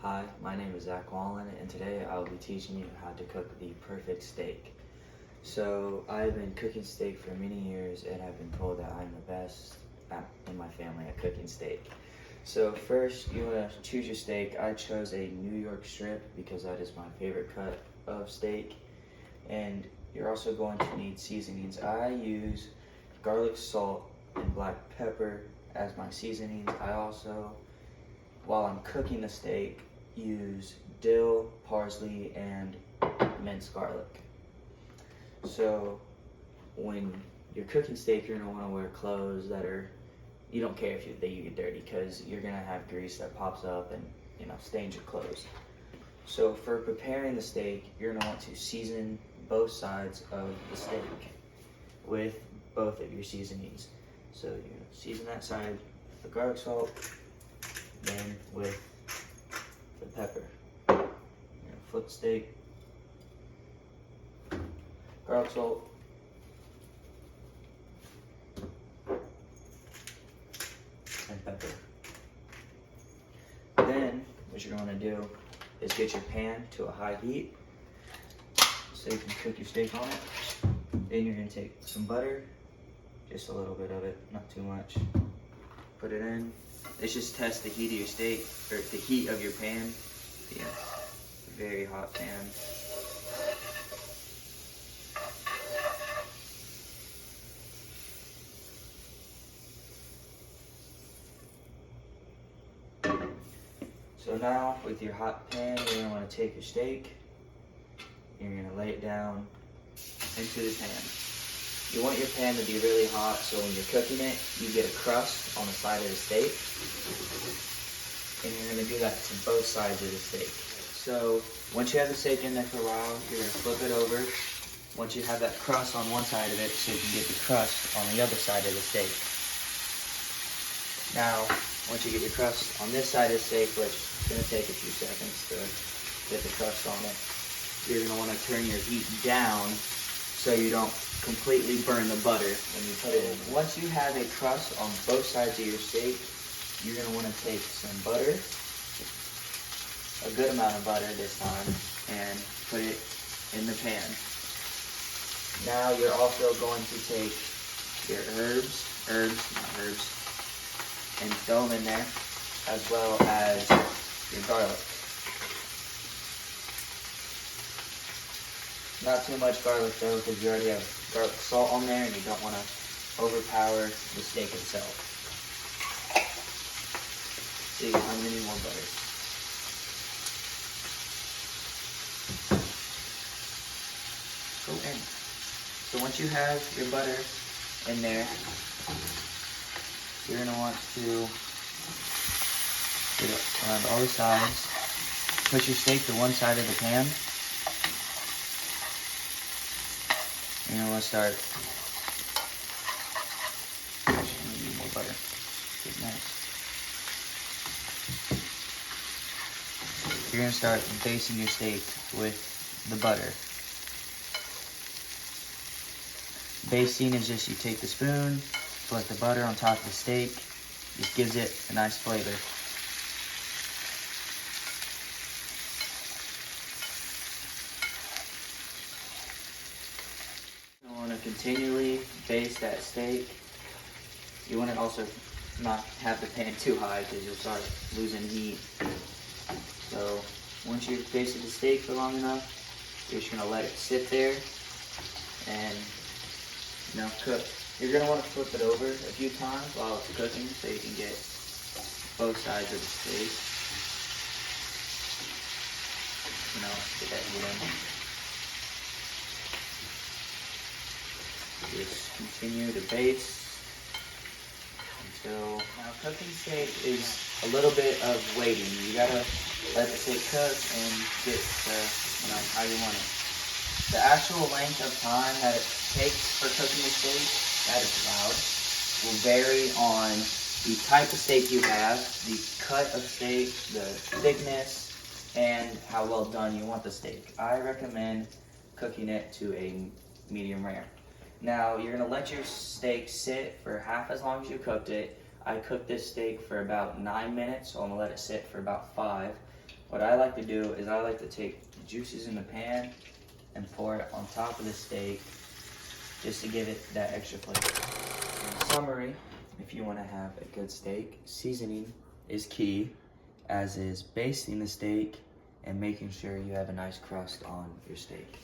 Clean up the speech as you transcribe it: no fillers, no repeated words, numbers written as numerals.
Hi, my name is Zach Wallen, and today I will be teaching you how to cook the perfect steak. So, I've been cooking steak for many years, and I've been told that I'm the best in my family at cooking steak. So first, you want to choose your steak. I chose a New York strip because that is my favorite cut of steak. And you're also going to need seasonings. I use garlic, salt, and black pepper as my seasonings. I also, while I'm cooking the steak, use dill, parsley, and minced garlic. So when you're cooking steak, you're gonna want to wear clothes that are, you don't care if they get dirty because you're gonna have grease that pops up and stains your clothes. So for preparing the steak, you're gonna want to season both sides of the steak with both of your seasonings. So you're gonna season that side with the garlic salt, then with the pepper. You're gonna flip the steak, garlic salt, and pepper. Then what you're going to do is get your pan to a high heat so you can cook your steak on it. Then you're going to take some butter, just a little bit of it, not too much. Put it in. Let's just test the heat of your steak, or the heat of your pan. Yeah, very hot pan. So now, with your hot pan, you're going to want to take your steak, you're going to lay it down into the pan. You want your pan to be really hot so when you're cooking it, you get a crust on the side of the steak. And you're going to do that to both sides of the steak. So once you have the steak in there for a while, you're going to flip it over. Once you have that crust on one side of it, so you can get the crust on the other side of the steak. Now, once you get your crust on this side of the steak, which is going to take a few seconds to get the crust on it, you're going to want to turn your heat down so you don't completely burn the butter when you put it in. Once you have a crust on both sides of your steak, you're going to want to take some butter, a good amount of butter this time, and put it in the pan. Now you're also going to take your herbs, and throw them in there, as well as your garlic. Not too much garlic though, because you already have garlic salt on there and you don't want to overpower the steak itself. See, I'm going to need more butter. Go in. So once you have your butter in there, you're going to want to get it around all the sides. Push your steak to one side of the pan. You're going to want to start. I need more butter. Get nice. You're going to start basting your steak with the butter. Basting is just you take the spoon, put the butter on top of the steak. Just gives it a nice flavor. You want to continually baste that steak. You want to also not have the pan too high because you'll start losing heat. So once you've basted the steak for long enough, you're just going to let it sit there and cook. You're going to want to flip it over a few times while it's cooking so you can get both sides of the steak. Get that heat in. Just continue to baste until, now cooking steak is a little bit of waiting. You got to let the steak cook and get how you want it. The actual length of time that it takes for cooking the steak, that is loud, will vary on the type of steak you have, the cut of steak, the thickness, and how well done you want the steak. I recommend cooking it to a medium rare. Now, you're going to let your steak sit for half as long as you cooked it. I cooked this steak for about 9 minutes, so I'm going to let it sit for about 5. What I like to do is I like to take the juices in the pan and pour it on top of the steak just to give it that extra flavor. In summary, if you want to have a good steak, seasoning is key, as is basting the steak and making sure you have a nice crust on your steak.